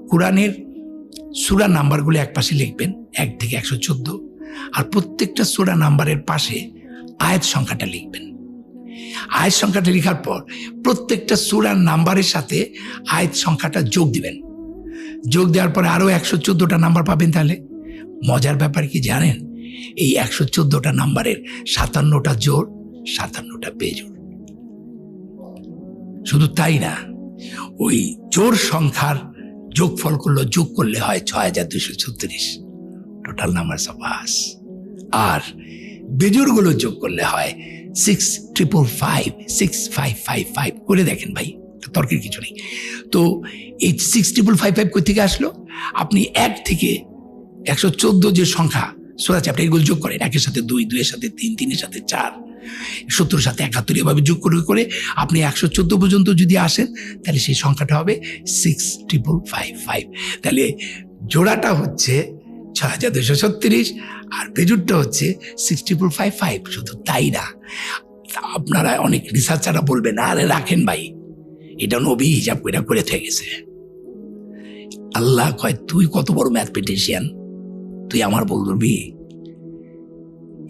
কোরআনের সূরা নাম্বারগুলো এক পাশে লিখবেন 1 থেকে 114, আর প্রত্যেকটা সূরা নাম্বারের পাশে আয়াত সংখ্যাটা লিখবেন। আয়াত সংখ্যাটা লেখার পর প্রত্যেকটা সূরার নাম্বারের সাথে আয়াত সংখ্যাটা যোগ দিবেন। যোগ দেওয়ার পরে আরও 114টা নাম্বার পাবেন। তাহলে মজার ব্যাপার কি জানেন, এই 114টা নাম্বারের 57টা জোড়, 57টা বেজোড়। শুধু তাই না, ওই জোড় সংখ্যার যোগফল যোগ করলে হয় 6236 টোটাল নাম্বার অফ আস, আর বেজোড়গুলো যোগ করলে হয় 6555 করে দেখেন ভাই, তর্কের কিছু নেই। তো এই 6555 কই থেকে আসলো? আপনি 1 থেকে 114 যে সংখ্যা সূরা চ্যাপ্টার এগুলো যোগ করেন, 1-এর সাথে 2, 2-এর সাথে 3, 3-এর সাথে 4, 70-এর সাথে 71, এভাবে যোগ করে আপনি 114 পর্যন্ত যদি আসেন, তাহলে সেই সংখ্যাটা হবে 6555। তাহলে জোড়াটা হচ্ছে 6236 আর বেজুরটা হচ্ছে 6555। শুধু তাই না, আপনারা অনেক রিসার্চাররা বলবেন, আরে রাখেন ভাই, এটা নবী হিসাব করে থেকে গেছে। আল্লাহ কয়, তুই কত বড় ম্যাথমেটিশিয়ান, তুই আমার বলবি?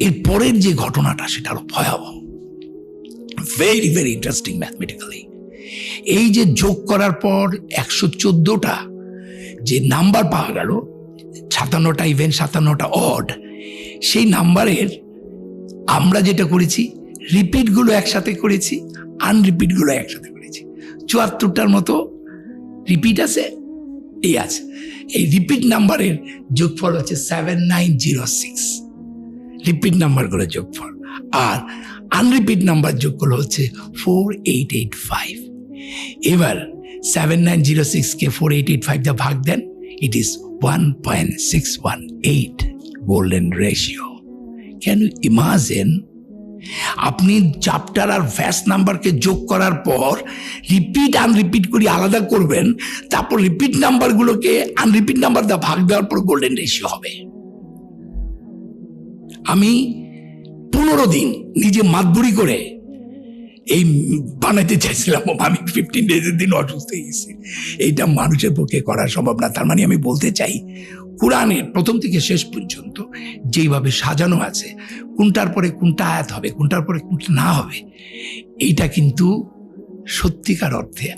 এর পরের যে ঘটনাটা সেটা আরো ভয়াবহ, ভেরি ভেরি ইন্টারেস্টিং ম্যাথমেটিক্যালি। এই যে যোগ করার পর 114টা যে নাম্বার পাওয়া গেল, 57টা ইভেন 57টা অড, সেই নাম্বারের আমরা যেটা করেছি, রিপিটগুলো একসাথে করেছি, আনরিপিটগুলো একসাথে করেছি। 74টার মতো রিপিট আছে, এই আছে। এই রিপিট নাম্বারের যোগফল হচ্ছে 7906, রিপিট নাম্বারগুলো যোগফল, আর আনরিপিট নাম্বার যোগফল হচ্ছে 4885। এবার 7906কে 4885 দিয়ে ভাগ দেন, it is 1.618 golden ratio. Can you imagine? আপনি চ্যাপ্টার আর ভ্যাস নাম্বারকে যোগ করার পর রিপিট আনরিপিট করে আলাদা করবেন, তারপর রিপিট নাম্বারগুলোকে আনরিপিট নাম্বার দিয়ে ভাগ দেওয়ার পর গোল্ডেন রেশিও হবে। আমি 15 দিন নিজে মাতবুরি করে এই বানাইতে চাইছিলাম, আমি 15 ডেজের দিন অসুস্থ হয়ে গেছি। এইটা মানুষের পক্ষে করা সম্ভব না। তার মানে আমি বলতে চাই, কোরআনের প্রথম থেকে শেষ পর্যন্ত যেইভাবে সাজানো আছে, কোনটার পরে কোনটা আয়াত হবে, কোনটার পরে কোনটা না হবে, এইটা কিন্তু সত্যিকার অর্থে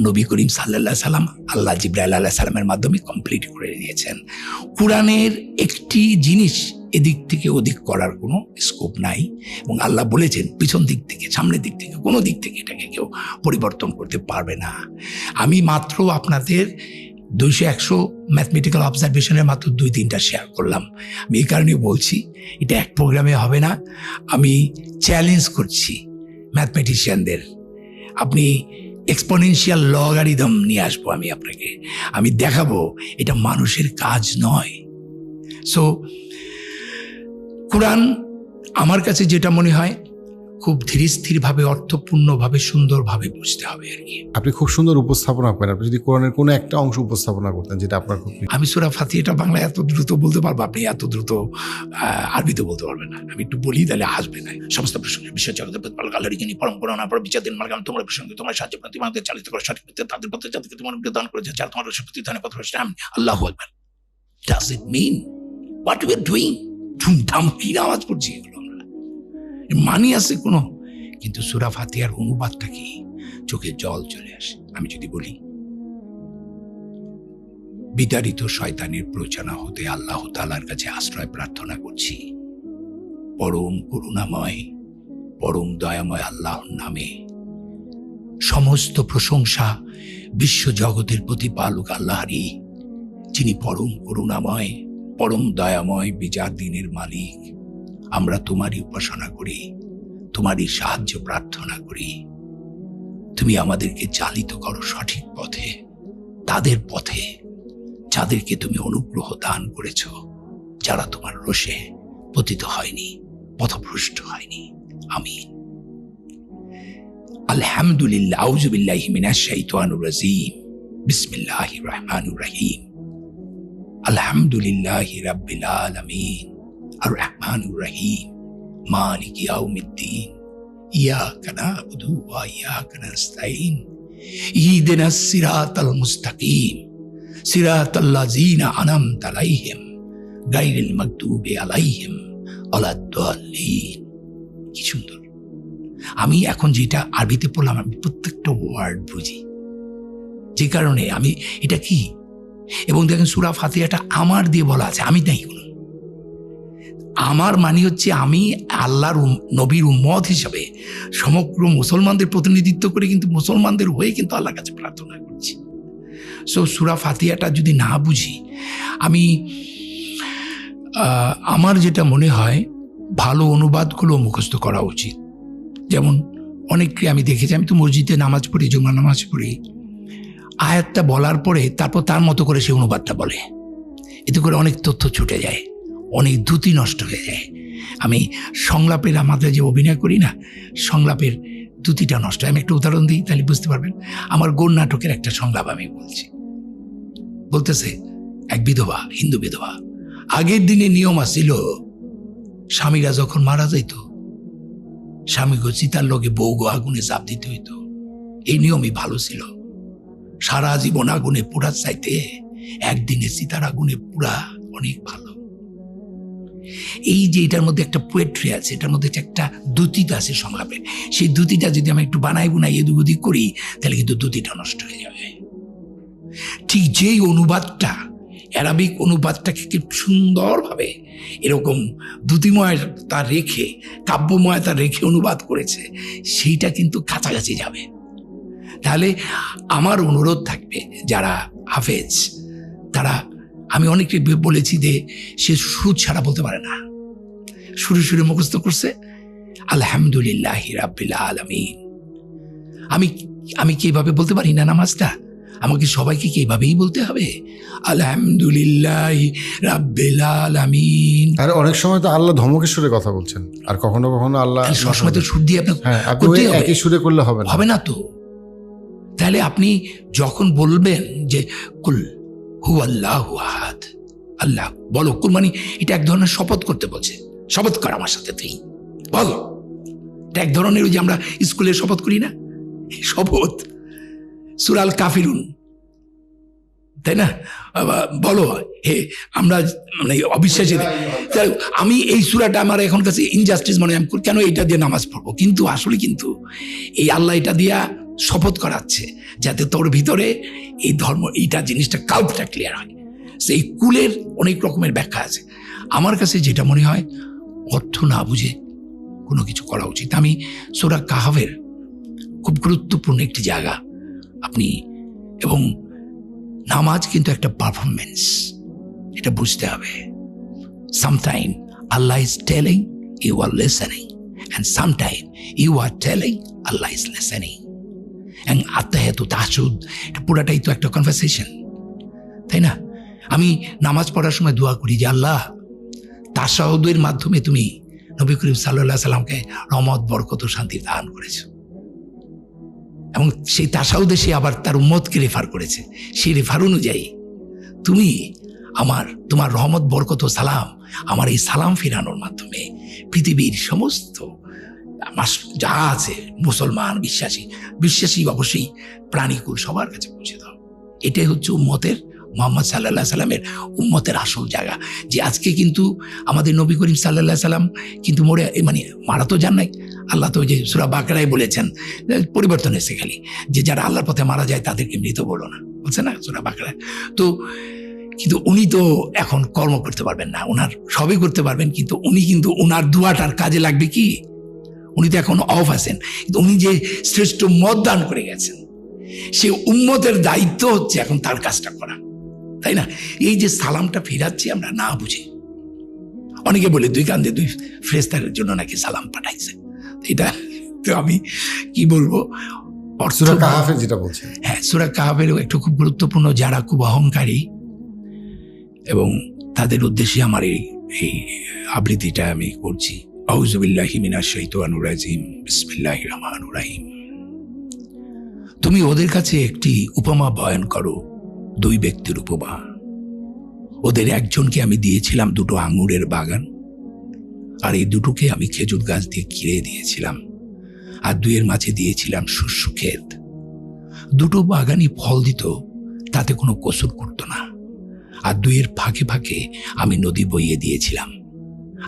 নবী করিম সাল্লাল্লাহু সাল্লাম, আল্লাহ জিবরাইল আলাইহিস সালামের মাধ্যমে কমপ্লিট করে দিয়েছেন। কোরআনের একটি জিনিস এদিক থেকে ওদিক করার কোনো স্কোপ নাই, এবং আল্লাহ বলেছেন পিছন দিক থেকে সামনের দিক থেকে কোনো দিক থেকে এটাকে কেউ পরিবর্তন করতে পারবে না। আমি মাত্র আপনাদের 200-100 ম্যাথমেটিক্যাল অবজারভেশনের মাত্র 2-3টা শেয়ার করলাম। আমি এই কারণে বলছি, এটা এক প্রোগ্রামে হবে না। আমি চ্যালেঞ্জ করছি ম্যাথমেটিশিয়ানদের, আপনি এক্সপোনেনশিয়াল লগারিদম নিয়ে আসবো আপনাকে, আমি দেখাবো এটা মানুষের কাজ নয়। সো কোরআন আমার কাছে যেটা মনে হয়, খুব ধীরে স্থিরভাবে, অর্থপূর্ণভাবে, সুন্দরভাবে বুঝতে হবে আর কি। আপনি খুব সুন্দর উপস্থাপনা করেন। আপনি যদি কোরআনের কোনো একটা অংশ উপস্থাপনা করতেন যেটা আপনার খুব... আমি সূরা ফাতিহাটা বাংলা এত দ্রুত বলতে পারবো, আপনি এত দ্রুত আরবিতে বলতে পারবেন না। আমি একটু বলি, তাহলে আসবে না। সমস্ত প্রসঙ্গে বিশ্ব জগতের প্রতিপালক আল্লাহরই যিনি পরম করুণা পরম বিচারদিন মালগাম, তোমার প্রসঙ্গে তোমার সাহায্য তোমাদের চালিত করে সঠিক পথে, তাদের পথে যাদেরকে তোমার দান করেছে, যারা তোমার শক্তি দানের পথ রয়েছে। আমি আল্লাহু আকবার। Does it mean what you are doing? ধুমধাম কি আওয়াজ করছি এগুলো, আমরা মানি আছে কোনো? কিন্তু সূরা ফাতিহার অনুবাদটা কি? চোখে জল চলে আসে। আমি যদি বলি, বিতাড়িত শয়তানের প্ররোচনা হতে আল্লাহ তাআলার কাছে আশ্রয় প্রার্থনা করছি। পরম করুণাময়, পরম দয়াময় আল্লাহর নামে সমস্ত প্রশংসা বিশ্ব জগতের প্রতিপালক আল্লাহরই, যিনি পরম করুণাময়, পরম দয়াময়, বিচার দিনের মালিক। আমরা তোমারই উপাসনা করি, তোমারই সাহায্য প্রার্থনা করি। তুমি আমাদেরকে চালিত করো সঠিক পথে, তাদের পথে যাদেরকে তুমি অনুগ্রহ দান করেছ, যারা তোমার রোষে পতিত হয়নি, পথভ্রষ্ট হয়নি। আমিন। আলহামদুলিল্লাহ। আউযু বিল্লাহি মিনাশ শাইতানির রাজীম। বিসমিল্লাহির রহমানির রহিম। আলহামদুলিল্লাহি রাব্বিল আলামিন আর রহমানির রহিম মালিকি ইয়াউমিদ্দিন ইয়্যাকা না'বুদু ওয়া ইয়্যাকা নাস্তাঈন ইহদিনাস সিরাতাল মুস্তাকিম সিরাতাল্লাযিনা আনআমতা আলাইহিম গায়রিল মাগদুবি আলাইহিম ওয়ালাদ-দাল্লিন। কি সুন্দর। আমি এখন যেটা আরবিতে পড়লাম, আমি প্রত্যেকটা ওয়ার্ড বুঝি, যে কারণে আমি এটা কি, এবং দেখেন সূরা ফাতিহাটা আমার দিয়ে বলা আছে, আমি নাই কোনো। আমার মানে হচ্ছে আমি আল্লাহর নবীর উম্মত হিসাবে সমগ্র মুসলমানদের প্রতিনিধিত্ব করে কিন্তু মুসলমানদের হয়ে কিন্তু আল্লাহর কাছে প্রার্থনা করছি। সো সূরা ফাতিহাটা যদি না বুঝি, আমি আমার যেটা মনে হয় ভালো অনুবাদগুলো মুখস্থ করা উচিত। যেমন অনেককে আমি দেখেছি, আমি তো মসজিদে নামাজ পড়ি, জুমার নামাজ পড়ি, আয়াতটা বলার পরে তারপর তার মতো করে সে অনুবাদটা বলে। এতে করে অনেক তথ্য ছুটে যায়, অনেক দ্যুতি নষ্ট হয়ে যায়। আমি সংলাপের, আমাদের যে অভিনয় করি না, সংলাপের দ্যুতিটা নষ্ট হয়। আমি একটা উদাহরণ দিই, তাহলে বুঝতে পারবেন। আমার গোর নাটকের একটা সংলাপ আমি বলছি। বলতেছে এক বিধবা, হিন্দু বিধবা, আগের দিনে নিয়ম আসছিল, স্বামীরা যখন মারা যাইত স্বামীকে চিতার লগে বউ আগুনে চাপ দিতে হইতো। এই নিয়মই ভালো ছিল। সারা জীবন আগুনে পোড়ার চাইতে একদিনে চিতার আগুনে পোড়া অনেক ভালো। এই যে এটার মধ্যে একটা পোয়েট্রি আছে, এটার মধ্যে একটা দ্যুতিটা আছে সংলাপে। সেই দ্যুতিটা যদি আমি একটু বানাই বুনাই এদিক ওদিক করি, তাহলে কিন্তু দ্যুতিটা নষ্ট হয়ে যাবে। ঠিক যেই অনুবাদটা, অ্যারাবিক অনুবাদটাকে কি সুন্দরভাবে এরকম দ্যুতিময়তা রেখে, কাব্যময়তা রেখে অনুবাদ করেছে, সেইটা কিন্তু কাছাকাছি যাবে। তাহলে আমার অনুরোধ থাকবে, যারা হাফেজ তারা, আমি অনেককে বলেছি যে সে সুর ছাড়া বলতে পারে না, সুরে সুরে মুখস্থ করছে আলহামদুলিল্লাহি রাব্বিল আলামিন। আমি কি এভাবে বলতে পারি না নামাজটা? আমাকে সবাইকে কি এভাবেই বলতে হবে? আলহামদুলিল্লাহি রাব্বিল আলামিন। আর অনেক সময় তো আল্লাহ ধমকের সুরে কথা বলছেন, আর কখনো কখনো আল্লাহ সবসময় তো সুর দিয়ে আপনার একই সুরে করলে হবে না তো। তাহলে আপনি যখন বলবেন যে কুল হুয়াল্লাহু আহাদ, আল্লাহ বলো, কুল মানে এটা এক ধরনের শপথ করতে বলছে। শপথ কর আমার সাথে, তুই বলো। এটা এক ধরনের ওই যে আমরা স্কুলে শপথ করি না, শপথ। সূরা আল কাফিরুন, তাই না? বলো হে আমরা মানে অবিশ্বাসী। আমি এই সূরাটা আমার এখন কাছে ইনজাস্টিস মনে হয়, কেন এটা দিয়ে নামাজ পড়বো? কিন্তু আসলে কিন্তু এই আল্লাহ এটা দিয়া শপথ করাচ্ছে যাতে তোর ভিতরে এই ধর্ম, এইটা জিনিসটা কাল্পটা ক্লিয়ার হয়। সেই কুলের অনেক রকমের ব্যাখ্যা আছে। আমার কাছে যেটা মনে হয়, অর্থ না বুঝে কোনো কিছু করা উচিত। আমি সূরা কাহফের খুব গুরুত্বপূর্ণ একটি জায়গা আপনি, এবং নামাজ কিন্তু একটা পারফরমেন্স, এটা বুঝতে হবে। Sometime Allah is telling, you are listening, and sometime you are telling, Allah is listening. And আত্মাহেতু তাহাজ্জুদ, এটা পুরাটাই তো একটা কনভারসেশন, তাই না? আমি নামাজ পড়ার সময় দোয়া করি যে আল্লাহ, তাশাহুদের মাধ্যমে তুমি নবী করিম সাল্লাল্লাহু আলাইহি সাল্লামকে রহমত, বরকত ও শান্তি দান করেছো, এবং সেই তাশাহুদে সে আবার তার উম্মতকে রেফার করেছে। সেই রেফার অনুযায়ী তুমি তোমার রহমত, বরকত ও সালাম, আমার এই সালাম ফিরানোর মাধ্যমে পৃথিবীর সমস্ত যা আছে মুসলমান, বিশ্বাসী অবশ্যই প্রাণীকুল সবার কাছে পৌঁছে দাও। এটাই হচ্ছে উম্মতের, মুহাম্মদ সাল্লাল্লাহু আলাইহি সাল্লামের উম্মতের আসল জায়গা। যে আজকে কিন্তু আমাদের নবী করিম সাল্লাল্লাহু আলাইহি সাল্লাম কিন্তু মারা তো যান নাই। আল্লাহ তো যে সূরা বাকারায় বলেছেন, পরিবর্তন এসে খালি যে যারা আল্লাহর পথে মারা যায় তাদেরকে মৃত বলো না, বলছে না সূরা বাকারায়। তো কিন্তু উনি তো এখন কর্ম করতে পারবেন না, ওনার সবই করতে পারবেন, কিন্তু উনি কিন্তু ওনার দুয়াটার কাজে লাগবে কি? উনি তো এখন অফ আছেন, কিন্তু উনি যে শ্রেষ্ঠ মত দান করে গেছেন, সে উম্মতের দায়িত্ব হচ্ছে এখন তার কাজটা করা, তাই না? এই যে সালামটা ফিরাচ্ছি আমরা না বুঝে, অনেকে বলে 2 কান্দে 2 ফেরেশতার জন্য নাকি সালাম পাঠাইছে। এটা তো আমি কি বলবো, সূরা কাহফের যেটা বলছেন, হ্যাঁ সূরা কাহফেরও একটু খুব গুরুত্বপূর্ণ, যারা খুব অহংকারী, এবং তাদের উদ্দেশ্যে আমার এই আবৃত্তিটা আমি করছি। আউযু বিল্লাহি মিনাশ শাইতানির রাজিম, বিসমিল্লাহির রহমানির রহিম। তুমি ওদের কাছে একটি উপমা বয়ান করো, 2 ব্যক্তির উপমা। ওদের একজনকে আমি দিয়েছিলাম 2টো আঙুরের বাগান, আর এই 2টোকে আমি খেজুর গাছ দিয়ে ঘিরে দিয়েছিলাম, আর 2 এর মাঝে দিয়েছিলাম শস্য ক্ষেত। দুটো বাগানই ফল দিত, তাতে কোনো কসুর করতো না। আর দুইয়ের ফাঁকে ফাঁকে আমি নদী বইয়ে দিয়েছিলাম।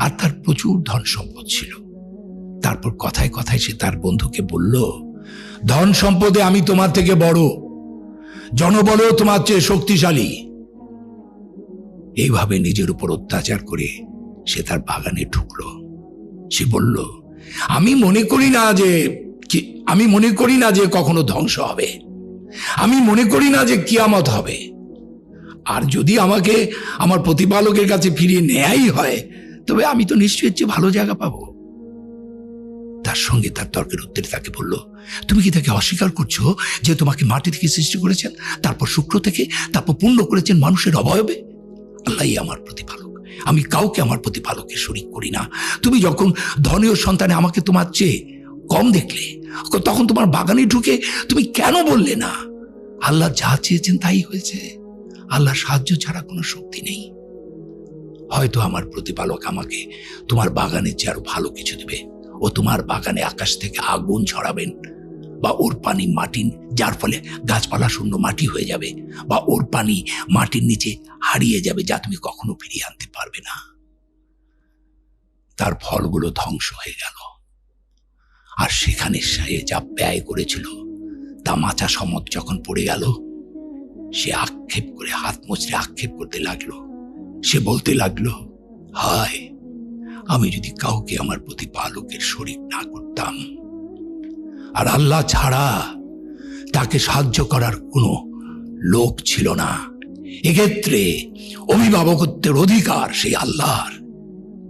আর তার প্রচুর ধন সম্পদ ছিল। তারপর কথায় কথায় সে তার বন্ধুকে বলল, ধন সম্পদে আমি তোমার থেকে বড়, জনবলেও তোমার চেয়ে শক্তিশালী। এইভাবে নিজের উপর অত্যাচার করে সে তার বাগানে ঢুকলো। সে বলল, আমি মনে করি না যে কখনো ধ্বংস হবে, আমি মনে করি না যে কিয়ামত হবে। আর যদি আমাকে আমার প্রতিপালকের কাছে ফিরিয়ে নেয়াই হয়, তবে আমি তো নিশ্চয়ই চেয়ে ভালো জায়গা পাবো। তার সঙ্গে তার তর্কের উত্তরে তাকে বলল, তুমি কি তাকে অস্বীকার করছো যে তোমাকে মাটি থেকে সৃষ্টি করেছেন, তারপর শুক্র থেকে, তারপর পূর্ণ করেছেন মানুষের অবয়বে? আল্লাহই আমার প্রতিপালক, আমি কাউকে আমার প্রতিপালকের শরীক করি না। তুমি যখন ধনীয় সন্তানে আমাকে তোমার চেয়ে কম দেখলে, তখন তোমার বাগানে ঢুকে তুমি কেন বললে না, আল্লাহ যা চেয়েছেন তাই হয়েছে, আল্লাহ সাহায্য ছাড়া কোনো শক্তি নেই। হয়তো আমার প্রতিপালক আমাকে তোমার বাগানের চেয়ে আরো ভালো কিছু দেবে, ও তোমার বাগানে আকাশ থেকে আগুন ছড়াবেন, বা ওর পানি মাটির, যার ফলে গাছপালা শূন্য মাটি হয়ে যাবে, বা ওর পানি মাটির নিচে হারিয়ে যাবে, যা তুমি কখনো ফিরিয়ে আনতে পারবে না। তার ফলগুলো ধ্বংস হয়ে গেল, আর সেখানে সে যা ব্যয় করেছিল তা মাচা সমত যখন পড়ে গেল, সে আক্ষেপ করে হাত মুচড়ে আক্ষেপ করতে লাগলো। সে বলতে লাগলো, হায়, আমি যদি কাউকে আমার প্রতিপালকের শরীক না করতাম, আর আল্লাহ ছাড়া তাকে সাহায্য করার কোনো লোক ছিল না। এক্ষেত্রে অভিভাবকত্বের অধিকার সেই আল্লাহর,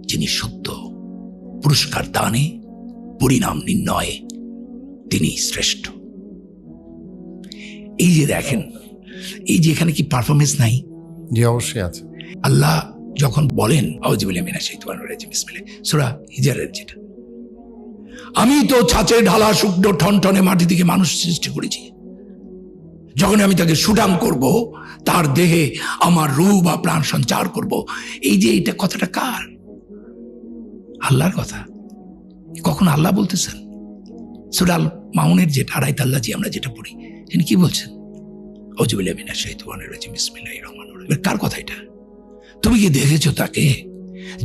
যিনি সত্য, পুরস্কার দানে, পরিণাম নির্ণয়ে তিনি শ্রেষ্ঠ। এই যে দেখেন, এই যে এখানে কি পারফরমেন্স নাই? জি, অবশ্যই আছে। আল্লাহ যখন বলেন আউযুবিল্লাহি মিনাশ শাইতানির রাজিম, বিসমিল্লাহ, সূরা হিজরের যেটা, আমি তো ছাঁচে ঢালা শুকনো ঠনঠনে মাটি থেকে মানুষ সৃষ্টি করেছি, যখন আমি তাকে সুঠাম করব, তার দেহে আমার রূহ বা প্রাণ সঞ্চার করব। এই যে এটা কথাটা কার? আল্লাহর কথা। কখন আল্লাহ বলতেছেন? সূরা আল মাউনের যেটা 2 আল্লাহ জি আমরা যেটা পড়ি, তিনি কি বলছেন? আউযুবিল্লাহি মিনাশ শাইতানির রাজিম, বিসমিল্লাহির রহমানির রহিম। কার কথা এটা? তুমি কি দেখেছো তাকে,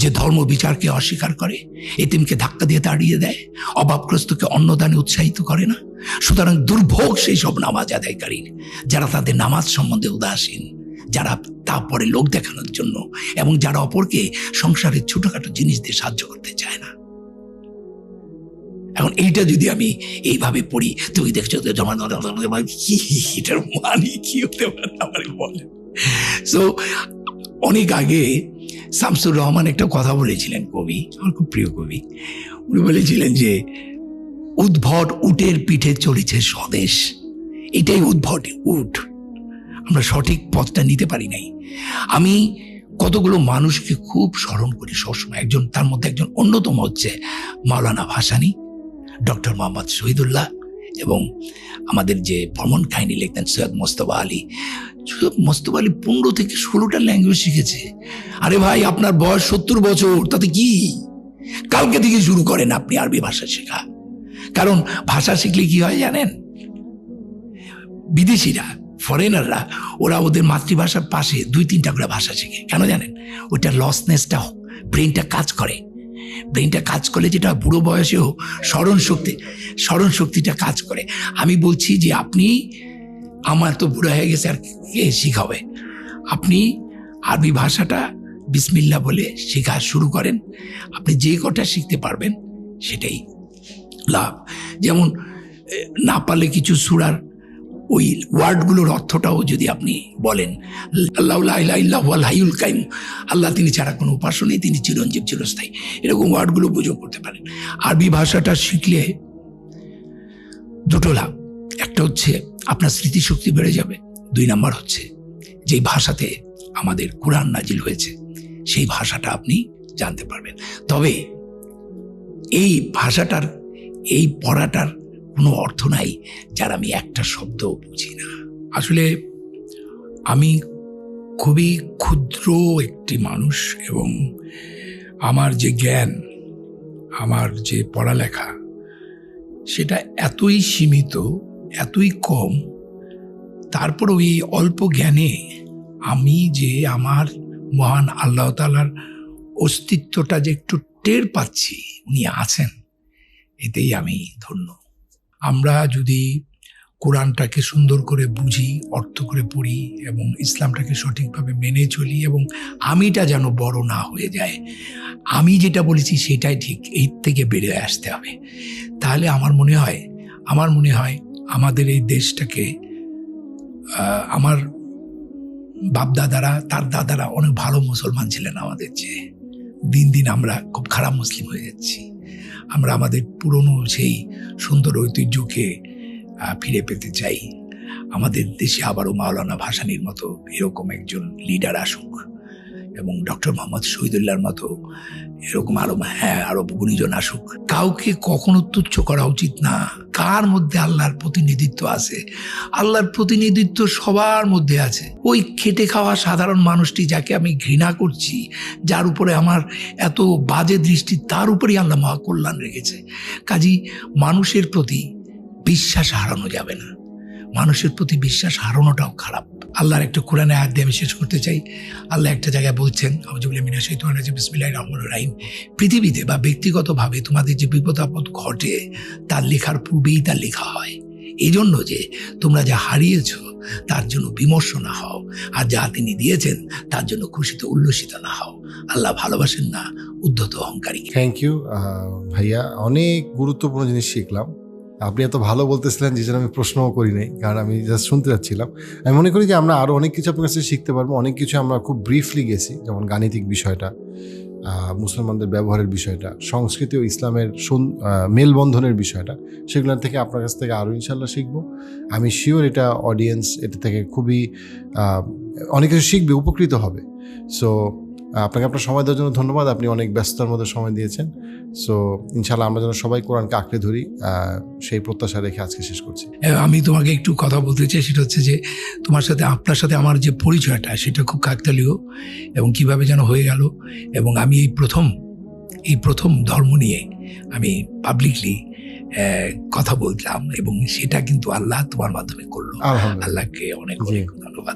যে ধর্ম বিচারকে অস্বীকার করে, এতিমকে ধাক্কা দিয়ে তাড়িয়ে দেয়, অভাবগ্রস্তকে অন্নদানে উৎসাহিত করে না? সুতরাং দুর্ভোগ সেই সব নামাজ আদায়কারী, যারা তাদের নামাজ সম্বন্ধে উদাসীন, যারা তারপরে লোক দেখানোর জন্য, এবং যারা অপরকে সংসারের ছোটখাটো জিনিস দিয়ে সাহায্য করতে চায় না। এখন এইটা যদি আমি এইভাবে পড়ি, তুমি দেখছো এটার মানে কি হতে পারে আমাকে বলেন। সো অনেক আগে শামসুর রহমান একটা কথা বলেছিলেন, কবি, আমার খুব প্রিয় কবি। উনি বলেছিলেন যে উদ্ভট উটের পিঠে চলেছে স্বদেশ। এটাই উদ্ভট উট, আমরা সঠিক পথটা নিতে পারি নাই। আমি কতগুলো মানুষকে খুব স্মরণ করি সবসময়, তার মধ্যে একজন অন্যতম হচ্ছে মাওলানা ভাসানী, ডক্টর মোহাম্মদ শহীদুল্লাহ, এবং আমাদের যে ভ্রমণ কাহিনী লিখতেন সৈয়দ মোস্তফা আলী। মোস্তফা আলী 15 থেকে 16টা ল্যাঙ্গুয়েজ শিখেছে। আরে ভাই, আপনার বয়স 70 বছর, তাতে কি? কালকে থেকে শুরু করেন আপনি আরবি ভাষা শেখা। কারণ ভাষা শিখলে কি হয় জানেন? বিদেশিরা, ফরেনাররা, ওরা ওদের মাতৃভাষার পাশে 2-3টা করে ভাষা শেখে। কেন জানেন? ওইটা লসনেসটা, ব্রেনটা কাজ করে। ব্রেনটা কাজ করলে যেটা বুড়ো বয়সেও স্মরণ শক্তিটা কাজ করে। আমি বলছি যে আপনি, আমার তো বুড়ো হয়ে গেছে, আর কে শিখাবে? আপনি আরবি ভাষাটা বিসমিল্লাহ বলে শেখা শুরু করেন। আপনি যে কটা শিখতে পারবেন সেটাই লাভ। যেমন না পারলে কিছু সূরার ওই ওয়ার্ডগুলোর অর্থটাও যদি আপনি বলেন, আল্লাহু লা ইলাহা ইল্লা হুয়াল হাইয়ুল কাইয়ুম, আল্লাহ তিনি ছাড়া কোনো উপাস্য নেই, তিনি চিরঞ্জীব চিরস্থায়ী, এরকম ওয়ার্ডগুলো বুঝেও করতে পারেন। আরবি ভাষাটা শিখলে দুটো লাভ, একটা হচ্ছে আপনার স্মৃতিশক্তি বেড়ে যাবে, 2 নাম্বার হচ্ছে যেই ভাষাতে আমাদের কুরআন নাজিল হয়েছে সেই ভাষাটা আপনি জানতে পারবেন। তবে এই ভাষাটার, এই পড়াটার কোনো অর্থ নাই যার আমি একটা শব্দ বুঝি না। আসলে আমি খুবই ক্ষুদ্র একটি মানুষ, এবং আমার যে জ্ঞান, আমার যে পড়ালেখা, সেটা এতই সীমিত, এতই কম, তারপর ওই অল্প জ্ঞানে আমি যে আমার মহান আল্লাহ তাআলার অস্তিত্বটা যে একটু টের পাচ্ছি, উনি আছেন, এতেই আমি ধন্য। আমরা যদি কোরআনটাকে সুন্দর করে বুঝি, অর্থ করে পড়ি এবং ইসলামটাকে সঠিকভাবে মেনে চলি এবং আমিটা যেন বড় না হয়ে যায়, আমি যেটা বলেছি সেটাই ঠিক, এই থেকে বেড়ে আসতে হবে। তাহলে আমার মনে হয় আমাদের এই দেশটাকে আমার বাপদাদারা, তার দাদারা অনেক ভালো মুসলমান ছিলেন আমাদের চেয়ে। দিন দিন আমরা খুব খারাপ মুসলিম হয়ে যাচ্ছি। আমরা আমাদের পুরনো সেই সুন্দর ঐতিহ্যকে ফিরে পেতে চাই। আমাদের দেশে আবারও মাওলানা ভাসানীর মতো এরকম একজন লিডার আসুক এবং ডক্টর মোহাম্মদ শহীদুল্লাহর মতো এরকম আরো গুণীজন আসুক। কাউকে কখনো তুচ্ছ করা উচিত না। কার মধ্যে আল্লাহর প্রতিনিধিত্ব আছে? আল্লাহর প্রতিনিধিত্ব সবার মধ্যে আছে। ওই খেটে খাওয়া সাধারণ মানুষটি যাকে আমি ঘৃণা করছি, যার উপরে আমার এত বাজে দৃষ্টি, তার উপরেই আল্লাহ মহাকল্যাণ রেখেছে। কাজী মানুষের প্রতি বিশ্বাস হারানো যাবে না। মানুষের প্রতি বিশ্বাস হারানোটাও খারাপ। আল্লাহর একটা কোরআনে আয়াত দিয়ে আমি শেষ করতে চাই। আল্লাহ একটা জায়গায় বলছেন, আউযুবিল্লাহি মিনাশ শাইতানির রাজিম, বিসমিল্লাহির রহমানির রহিম, পৃথিবীতে বা ব্যক্তিগতভাবে তোমাদের যে বিপদ আপদ ঘটে তার লেখার পূর্বেই তা লেখা হয়, এই জন্য যে তোমরা যা হারিয়েছ তার জন্য বিমর্ষ না হও, আর যা তিনি দিয়েছেন তার জন্য খুশিতে উল্লসিত না হও। আল্লাহ ভালোবাসেন না উদ্ধত অহংকারী। থ্যাংক ইউ ভাইয়া, অনেক গুরুত্বপূর্ণ জিনিস শিখলাম। আপনি এত ভালো বলতেছিলেন যে জন্য আমি প্রশ্নও করি নাই, কারণ আমি জাস্ট শুনতে যাচ্ছিলাম। আমি মনে করি যে আমরা আরও অনেক কিছু আপনার কাছে শিখতে পারবো। অনেক কিছু আমরা খুব ব্রিফলি গেছি, যেমন গাণিতিক বিষয়টা, মুসলমানদের ব্যবহারের বিষয়টা, সংস্কৃতি ও ইসলামের মেলবন্ধনের বিষয়টা, সেগুলোর থেকে আপনার কাছ থেকে আরও ইনশাল্লাহ শিখবো। আমি শিওর এটা অডিয়েন্স এটা থেকে খুবই অনেক কিছু শিখবে, উপকৃত হবে। সো আপনাকে আপনার সময় দেওয়ার জন্য ধন্যবাদ। আপনি অনেক ব্যস্ততার মধ্যে সময় দিয়েছেন। সো ইনশাল্লাহ আমরা যেন সবাই কোরআনকে আঁকড়ে ধরি, সেই প্রত্যাশা রেখে আজকে শেষ করছি। আমি তোমাকে একটু কথা বলতে চাই, সেটা হচ্ছে যে আপনার সাথে আমার যে পরিচয়টা সেটা খুব কাকতালীয় এবং কিভাবে যেন হয়ে গেল। এবং আমি এই প্রথম ধর্ম নিয়ে আমি পাবলিকলি কথা বললাম এবং সেটা কিন্তু আল্লাহ তোমার মাধ্যমে করলো। আল্লাহকে অনেক অনেক ধন্যবাদ।